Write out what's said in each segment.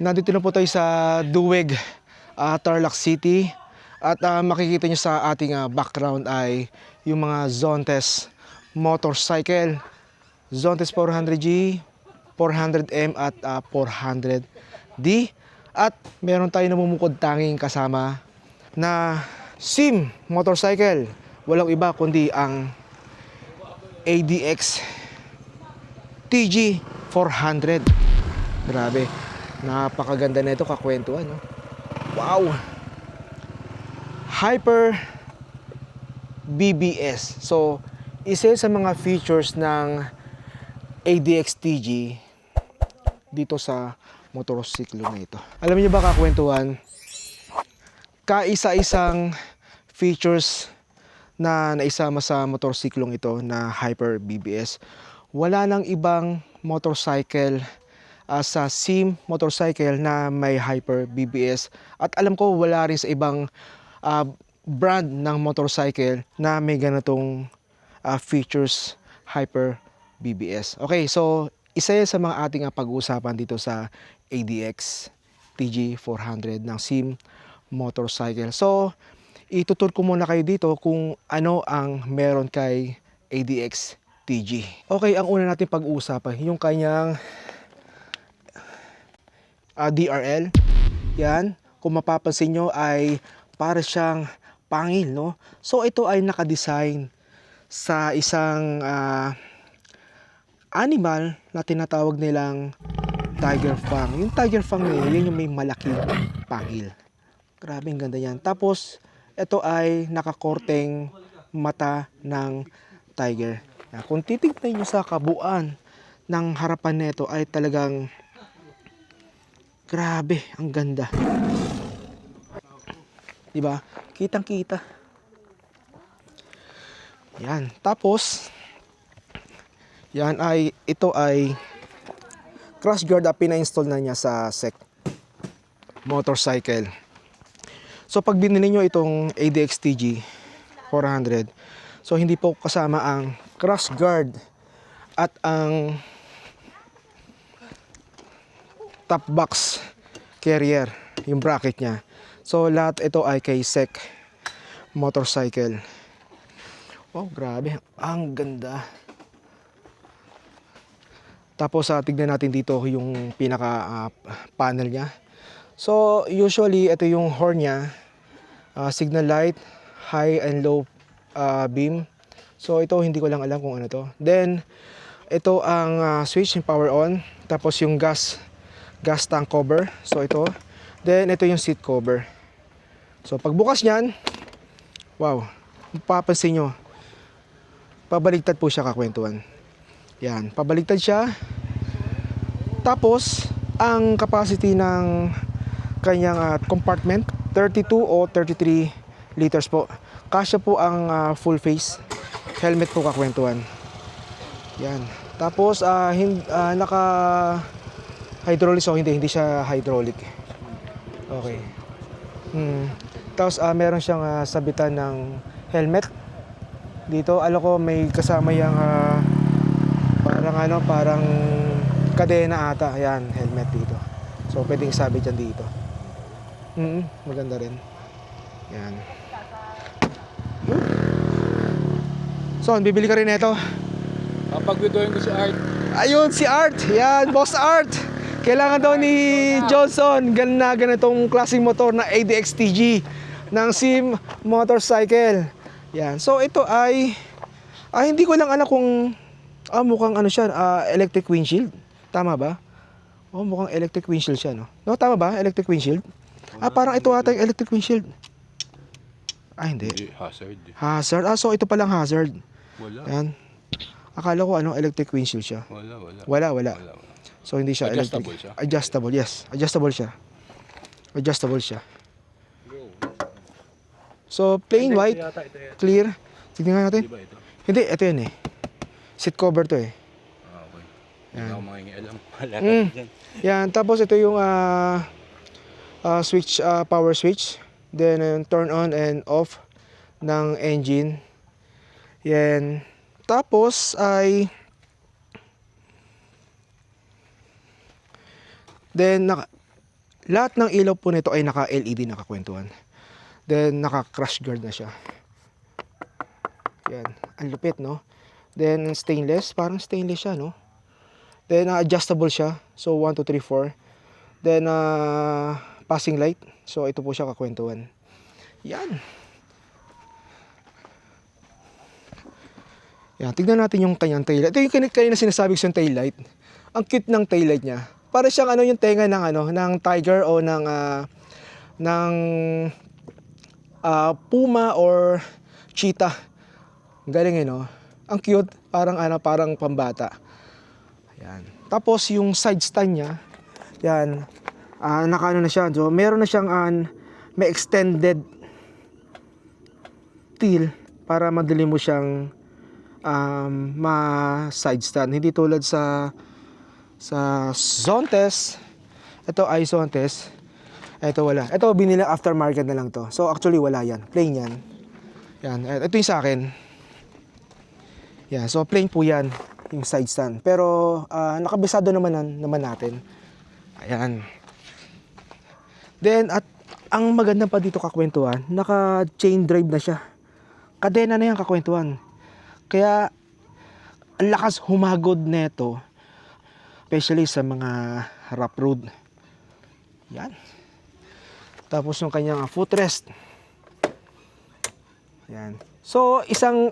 Nandito na po tayo sa Duweg, Tarlac City. At makikita nyo sa ating background ay yung mga Zontes motorcycle. Zontes 400G, 400M at 400D. At meron tayo namumukod tanging kasama na SIM motorcycle. Walang iba kundi ang ADX TG 400. Grabe. Napakaganda na ito, kakwentuhan, no? Wow! Hyper BBS. So, isa sa mga features ng ADX-TG dito sa motorsiklo na ito. Alam niyo ba, kakwentuhan, kaisa-isang features na naisama sa motorsiklong ito na Hyper BBS. Wala nang ibang motorcycle sa SIM motorcycle na may Hyper BBS, at alam ko wala rin sa ibang brand ng motorcycle na may ganitong features Hyper BBS. Okay, so isa yan sa mga ating pag-uusapan dito sa ADX TG 400 ng SIM motorcycle. So itutur ko muna kayo dito kung ano ang meron kay ADX TG. Okay, ang una natin pag-uusapan yung kanyang DRL. Yan, kung mapapansin nyo ay para siyang pangil, no? So ito ay nakadesign sa isang animal na tinatawag nilang tiger fang. Yung tiger fang na yun yung may malaking pangil. Grabe, ang ganda yan. Tapos ito ay nakakorteng mata ng tiger. Kung titignan nyo sa kabuuan ng harapan nito ay talagang grabe, ang ganda. Diba? Kitang-kita. Yan. Tapos, ito ay crash guard pina-install na niya sa SEC motorcycle. So, pag binili nyo itong ADX-TG 400, so hindi po kasama ang crash guard at ang top box carrier, yung bracket niya. So lahat ito ay kay SEC motorcycle. Oh, grabe, ang ganda. Tapos tignan natin dito yung pinaka panel niya. So usually ito yung horn niya, signal light, high and low beam. So ito hindi ko lang alam kung ano to. Then ito ang switch, yung power on. Tapos yung gas tank cover. So ito. Then ito yung seat cover. So pagbukas niyan, wow, mapapansin nyo, pabaligtad po siya, kakwentuhan. Yan, pabaligtad siya. Tapos ang capacity ng kanyang compartment 32 o 33 liters po. Kasya po ang full face helmet po, kakwentuhan. Yan. Tapos naka hydraulic, so hindi siya hydraulic. Okay. Tapos meron siyang sabitan ng helmet. Dito, alam ko may kasama yung parang kadena ata. Ayan, helmet dito. So pwedeng isabit dyan dito. Maganda rin. Yan. So, bibili ka rin nito. Pag-widoyin ko si Art. Ayun, si Art. Yan, Boss Art. Kailangan daw ni Johnson ganitong klaseng motor na ADX-TG ng SIM motorcycle. Yan. So ito ay hindi ko lang alam kung mukhang ano siya, electric windshield. Tama ba? Mukhang electric windshield siya, no? No, tama ba? Electric windshield? Parang ito ata yung electric windshield. Hindi. Hazard. Hazard. So ito palang hazard. Wala. Yan. Akala ko electric windshield siya. Wala. So hindi siya Adjustable electric. siya? Adjustable, yes. Adjustable siya. So plain white, clear. Tignan natin. Diba ito? Hindi, ito yan eh. Seat cover to eh. Okay. Yan. Hindi ako makingialam. Wala ka dyan. Yan, tapos ito yung switch, power switch. Then turn on and off ng engine. Yan. Tapos ay Lahat ng ilaw po nito ay naka-LED nakakwentuhan. Then naka-crash guard na siya. Yan, ang lupit, no? Then stainless, parang stainless siya, no? Then adjustable siya. So 1 2 3 4. Then passing light. So ito po siya kakwentuhan. Yan. Yan, tignan natin yung kanyang taillight. Ito yung kanina sinasabi ko yung taillight. Ang cute ng taillight niya. Para siyang ano yung tenga ng tiger o ng puma or cheetah. Galing no? Ang cute, parang pambata. Yan. Tapos yung side stand niya, yan, nakaano na siya. So meron na siyang may extended till para madali mo siyang ma-side stand. Hindi tulad sa Zontes. Ito ay Zontes. Ito wala. Ito binili aftermarket na lang to. So actually wala yan. Plain yan. Yan. Ito yung sa akin. Yan. So plain po yan. Yung side stand. Pero nakabisado naman natin. Ayan. Then at ang maganda pa dito kakwentuhan, naka chain drive na siya. Kadena na yan kakwentuhan. Kaya, ang lakas humagod neto, especially sa mga rough road. Yan. Tapos yung kanyang footrest. Yan. So, isang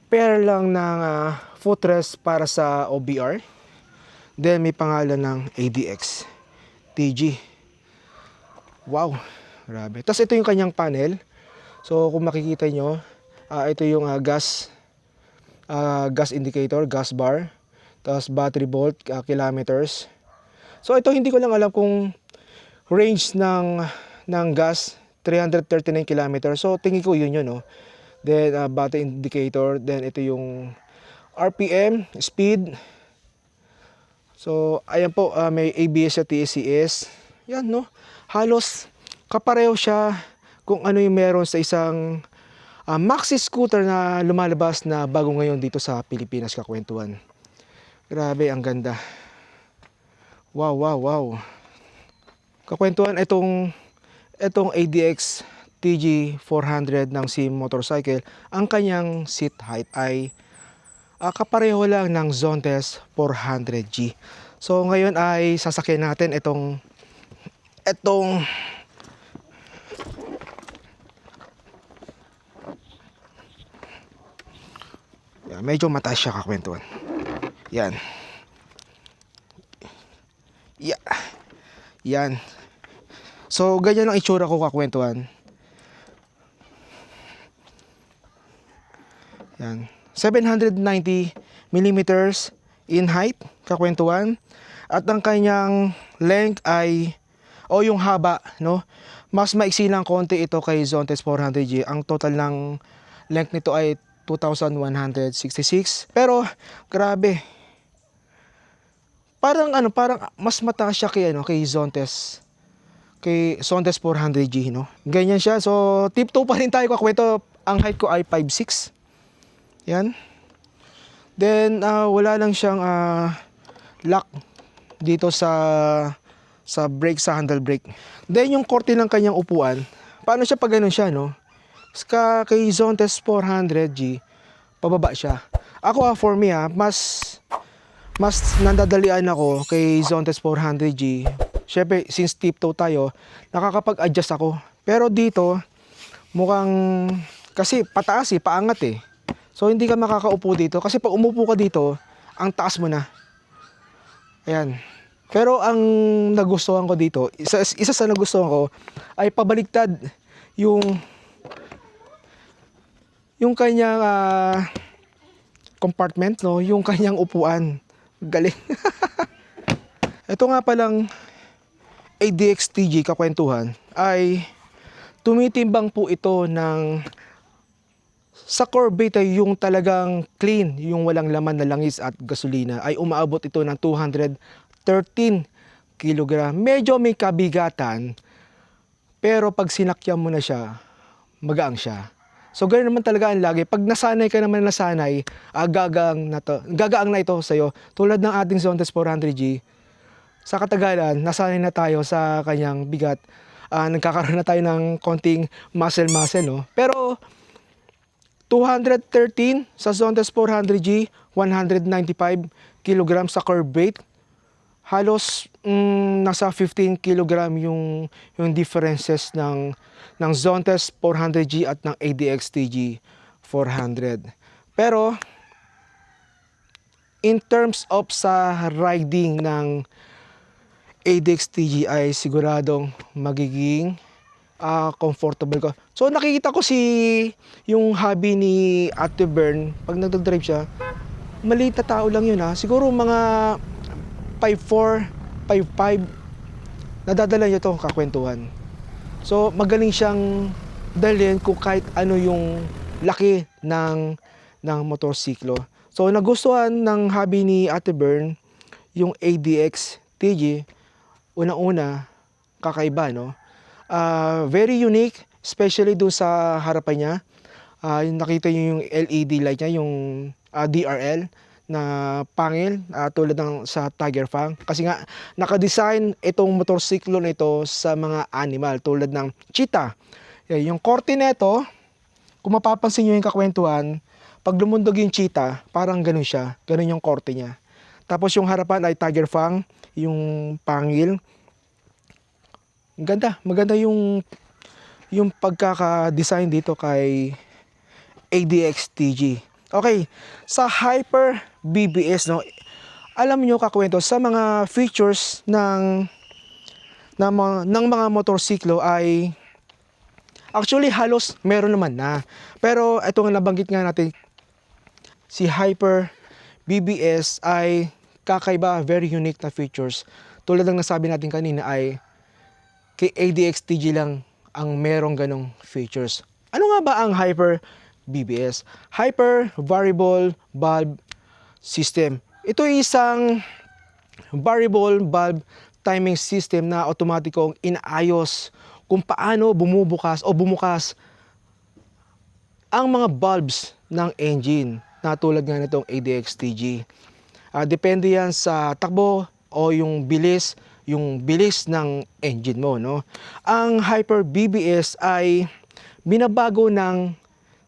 pair lang ng footrest para sa OBR. Then, may pangalan ng ADX TG. Wow. Grabe. Tapos, ito yung kanyang panel. So, kung makikita nyo, ito yung gas indicator, gas bar, tapos battery volt, kilometers. So ito hindi ko lang alam kung range ng gas 339 kilometers. So tingin ko yun no. Then battery indicator, then ito yung RPM, speed. So ayan po, may ABS at TSCS. Yan no. Halos kapareho siya kung ano yung meron sa isang maxi scooter na lumalabas na bago ngayon dito sa Pilipinas kakwentuhan. Grabe, ang ganda. Wow. Kakwentuhan, itong ADX TG 400 ng SIM motorcycle, ang kanyang seat height ay kapareho lang ng Zontes 400G. So ngayon ay sasakyan natin itong yan, medyo mataas siya kakwentuhan. Yan. Yeah. Yan. So, ganyan ang itsura ko kakwentuhan. Yan. 790 millimeters in height kakwentuhan. At ang kanyang length ay, yung haba, no? Mas maiksi lang konti ito kay Zontes 400G. Ang total ng length nito ay 2,166. Pero grabe. Parang mas mataas siya kay Zontes. Kay Zontes 400G, no? Ganyan siya. So, tip 2 pa rin tayo kakwento. Ang height ko ay 5'6". Yan. Then wala lang siyang lock dito sa brake, sa handle brake. Then yung korte ng kanyang upuan, paano siya pag ganun siya, no? Kay Zontes 400G, pababa siya. Ako for me mas nandadalian ako kay Zontes 400G. Syempre, since tiptoe tayo, nakakapag-adjust ako. Pero dito, mukhang, kasi pataas paangat So hindi ka makakaupo dito. Kasi pag umupo ka dito, ang taas mo na. Ayan. Pero ang nagustuhan ko dito, isa sa nagustuhan ko, ay pabaliktad yung kanyang compartment, no? Yung kanyang upuan. Galing. Ito nga palang ADX TG kakwentuhan ay tumitimbang po ito ng sa Corvette ay yung talagang clean, yung walang laman na langis at gasolina ay umaabot ito ng 213 kg. Medyo may kabigatan, pero pag sinakyan mo na siya, magaang siya. So ganoon naman talaga ang lagi. Pag nasanay ka naman gagaang na ito sa'yo. Tulad ng ating Zontes 400G, sa katagalan, nasanay na tayo sa kanyang bigat. Nagkakaroon na tayo ng konting muscle, no? Pero 213 sa Zontes 400G, 195 kilograms sa curve weight. Halos nasa 15 kilogram yung differences ng Zontes 400G at ng ADX TG 400. Pero in terms of sa riding ng ADX TG ay siguradong magiging comfortable ko. So nakikita ko yung hobby ni Ate Bern pag nagdadrive siya, maliit na tao lang yun ha. Siguro mga 5'4", 5'5", nadadala niya to kakwentuhan. So magaling siyang dalhin kung kahit ano yung laki ng motorsiklo. So nagustuhan ng hobby ni Ate Bern yung ADX TG. Unang-una, kakaiba, no? Very unique, especially doon sa harapan niya. Nakita niyo yung LED light niya, yung DRL na pangil, tulad ng sa Tiger Fang. Kasi nga, nakadesign itong motorsiklo na ito sa mga animal, tulad ng cheetah. Yung korte nito, kung mapapansin niyo yung kakwentuhan, pag lumundog yung cheetah, parang ganun siya. Ganun yung korte niya. Tapos yung harapan ay Tiger Fang, yung pangil. Maganda yung pagkaka-design dito kay ADX TG. Okay, sa Hyper BBS, no, alam niyo kakwento sa mga features ng mga motorsiklo ay actually halos meron naman na. Pero ito nga nabanggit nga natin, si Hyper BBS ay kakaiba, very unique na features. Tulad ng nasabi natin kanina ay kay ADX TG lang ang merong ganong features. Ano nga ba ang Hyper BBS? Hyper Variable Valve System. Ito ay isang variable valve timing system na otomatikong inaayos kung paano bumubukas ang mga valves ng engine na tulad nga nitong ADX TG. Depende yan sa takbo o yung bilis ng engine mo, no? Ang Hyper BBS ay binabago ng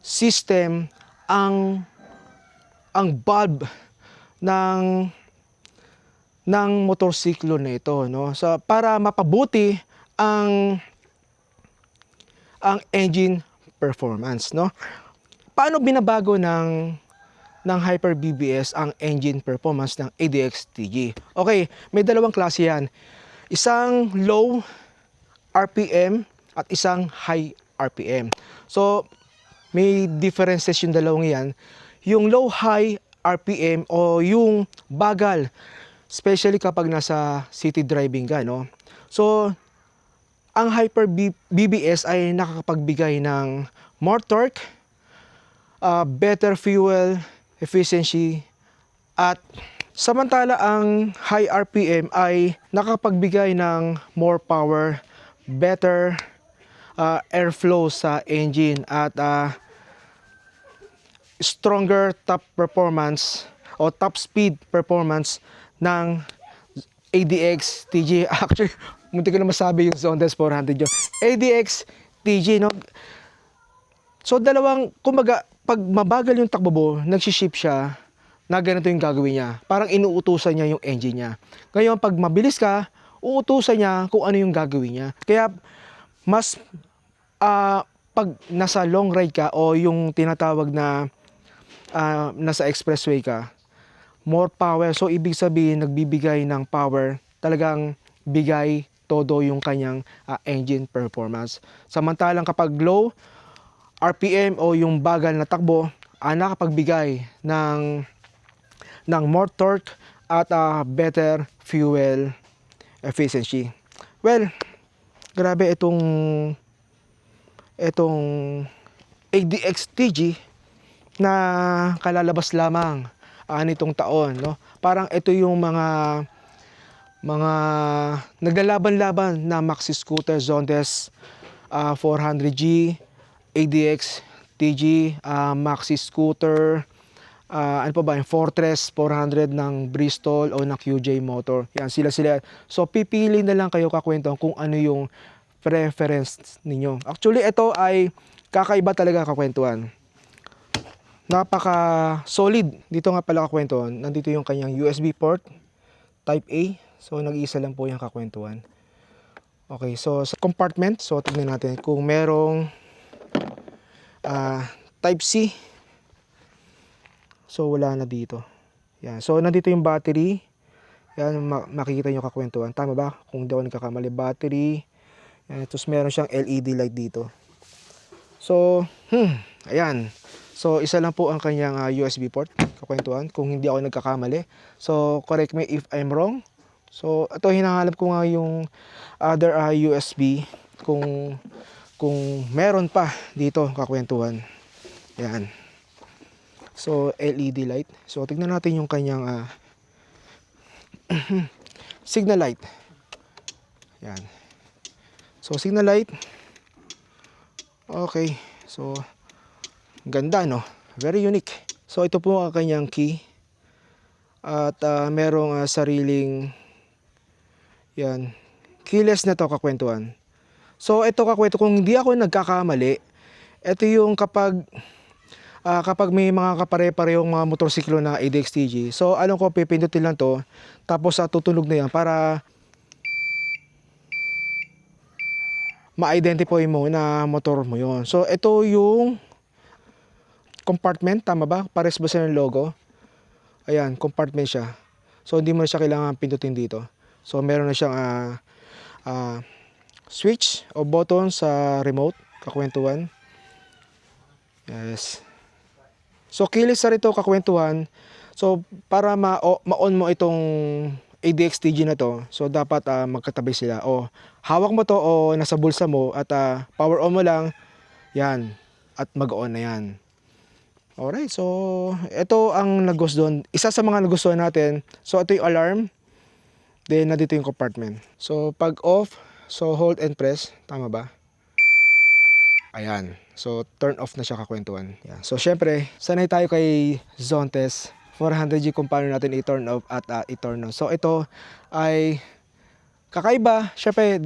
system ang valve ng motorsiklo na ito, no? So para mapabuti ang engine performance, no? Paano binabago ng Hyper BBS ang engine performance ng ADX TG? Okay, may dalawang klase yan. Isang low RPM at isang high RPM. So, may differences yung dalawang yan. Yung low-high RPM o yung bagal, especially kapag nasa city driving ka, no? So, ang Hyper BBS ay nakakapagbigay ng more torque, better fuel efficiency, at samantala ang high RPM ay nakakapagbigay ng more power, better airflow sa engine at stronger top performance o top speed performance ng ADX TG. Actually, munti ko na masabi yung Zontes 400 yun. ADX TG, no? So kumbaga, pag mabagal yung takbo mo, nagsiship siya na ganito yung gagawin niya. Parang inuutusan niya yung engine niya. Ngayon, pag mabilis ka, uutusan niya kung ano yung gagawin niya. Kaya, mas pag nasa long ride ka o yung tinatawag na nasa expressway ka, more power. So, ibig sabihin, nagbibigay ng power, talagang bigay todo yung kanyang engine performance. Samantalang kapag low RPM o yung bagal na takbo, nakapagbigay ng more torque at better fuel efficiency. Well, grabe itong ADX TG na kalalabas lamang nitong taon, no? Parang ito yung mga naglalaban-laban na maxi scooter Zontes 400G, ADX TG, maxi scooter, ano pa ba, yung Fortress 400 ng Bristol o ng QJ Motor. Yan, sila. So, pipili na lang kayo kakwento kung ano yung preference ninyo. Actually, ito ay kakaiba talaga kakwentuhan. Napaka solid. Dito nga pala kakwentuhan. Nandito yung kanyang USB port, Type A. So, nag-iisa lang po yung kakwentuhan. Okay, so sa compartment, so tignan natin kung merong Type C. So, wala na dito. Yan. So, nandito yung battery. Yan, makikita nyo kakwentuhan. Tama ba? Kung di ako nagkakamali. Battery. Yan. Tapos, meron siyang LED light dito. So, ayan. So, isa lang po ang kanyang USB port. Kakwentuhan. Kung hindi ako nagkakamali. So, correct me if I'm wrong. So, ito hinahanap ko nga yung other USB. Kung meron pa dito kakwentuhan. Yan. So, LED light. So, tignan natin yung kanyang signal light. Yan. So, signal light. Okay. So, ganda, no? Very unique. So, ito po ang kanyang key. At merong sariling yan. Keyless na to kakwentuhan. So, ito kakwento. Kung hindi ako nagkakamali, ito yung kapag may mga kapare-parehong mga motorsiklo na ADX-TG. So, alam ko, pipindutin lang to. Tapos, tutunog na yan para ma-identify mo na motor mo yon. So, ito yung compartment. Tama ba? Pares ba sa ng logo? Ayan, compartment siya. So, hindi mo na siya kailangan pindutin dito. So, meron na siyang switch o button sa remote. Kakwentuhan. Yes. So, keyless na rito kakwentuhan. So, para ma-on mo itong ADX-TG na to, so dapat magkatabi sila. O, hawak mo to o nasa bulsa mo at power on mo lang. Yan. At mag-on na yan. Alright, so ito ang nagustuhan. Isa sa mga nagustuhan natin. So, ito yung alarm. Then, nandito yung compartment. So, pag off, so hold and press. Tama ba? Ayan. So, turn off na siya kakwentuhan. Yan. So, syempre, sanay tayo kay Zontes 400G kung paano natin i-turn off at i-turn on. So, ito ay kakaiba. Syempre,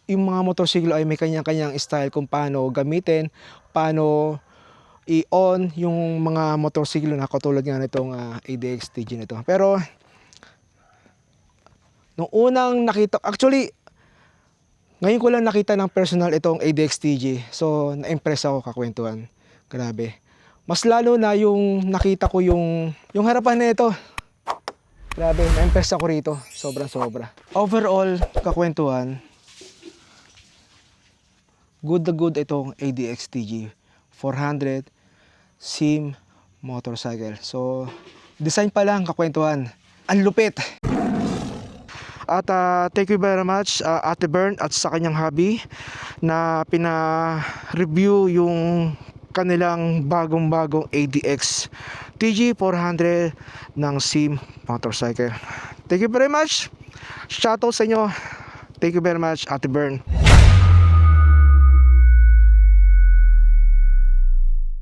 yung mga motorsiklo ay may kanyang-kanyang style kung paano gamitin, paano i-on yung mga motorsiklo na katulad nga nitong ADX-TG nito. Pero, nung unang nakita, actually, ngayon ko lang nakita ng personal itong ADX-TG. So, na-impress ako kakwentuhan. Grabe. Mas lalo na yung nakita ko yung harapan na ito. Grabe, na-impress ako rito. Sobrang-sobra. Overall, kakwentuhan, good na good itong ADX-TG 400 SIM motorcycle. So, design pa lang kakwentuhan. Ang lupit! At thank you very much Ate Bern at sa kanyang hubby na pina-review yung kanilang bagong-bagong ADX TG 400 ng SIM motorcycle. Thank you very much. Shoutout sa inyo. Thank you very much Ate Bern.